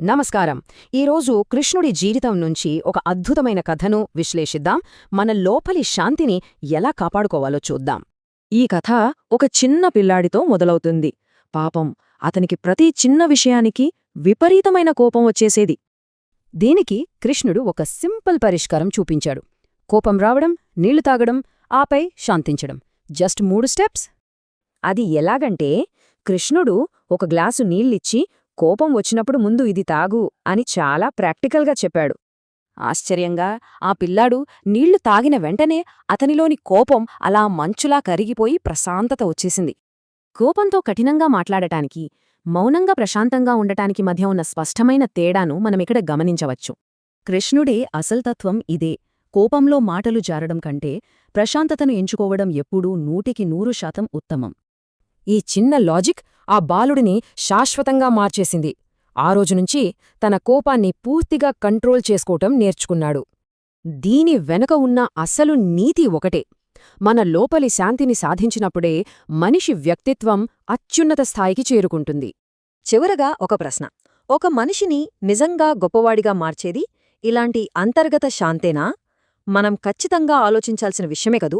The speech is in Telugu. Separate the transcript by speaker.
Speaker 1: నమస్కారం. ఈరోజు కృష్ణుడి జీవితం నుంచి ఒక అద్భుతమైన కథను విశ్లేషిద్దాం. మన లోపలి శాంతిని ఎలా కాపాడుకోవాలో చూద్దాం.
Speaker 2: ఈ కథ ఒక చిన్న పిల్లాడితో మొదలవుతుంది. పాపం, అతనికి ప్రతి చిన్న విషయానికి విపరీతమైన కోపం వచ్చేసేది.
Speaker 1: దీనికి కృష్ణుడు ఒక సింపుల్ పరిష్కారం చూపించాడు. కోపం రావడం, నీళ్లు తాగడం, ఆపై శాంతించడం. Just 3 steps.
Speaker 2: అది ఎలాగంటే, కృష్ణుడు ఒక గ్లాసు నీళ్ళిచ్చి కోపం వచ్చినప్పుడు ముందు ఇది తాగు అని చాలా ప్రాక్టికల్గా చెప్పాడు.
Speaker 1: ఆశ్చర్యంగా ఆ పిల్లాడు నీళ్లు తాగిన వెంటనే అతనిలోని కోపం అలా మంచులా కరిగిపోయి ప్రశాంతత వచ్చేసింది.
Speaker 2: కోపంతో కఠినంగా మాట్లాడటానికి, మౌనంగా ప్రశాంతంగా ఉండటానికి మధ్య ఉన్న స్పష్టమైన తేడాను మనమిక్కడ గమనించవచ్చు.
Speaker 1: కృష్ణుడే అసల్తత్వం ఇదే. కోపంలో మాటలు జారడం కంటే ప్రశాంతతను ఎంచుకోవడం ఎప్పుడూ 100% ఉత్తమం. ఈ చిన్న లాజిక్ ఆ బాలుడిని శాశ్వతంగా మార్చేసింది. ఆ రోజునుంచి తన కోపాన్ని పూర్తిగా కంట్రోల్ చేసుకోవటం నేర్చుకున్నాడు. దీని వెనుక ఉన్న అసలు నీతి ఒకటే: మన లోపలి శాంతిని సాధించినప్పుడే మనిషి వ్యక్తిత్వం అత్యున్నత స్థాయికి చేరుకుంటుంది.
Speaker 2: చివరగా ఒక ప్రశ్న: ఒక మనిషిని నిజంగా గొప్పవాడిగా మార్చేది ఇలాంటి అంతర్గత శాంతేనా? మనం ఖచ్చితంగా ఆలోచించాల్సిన విషయమే కదూ.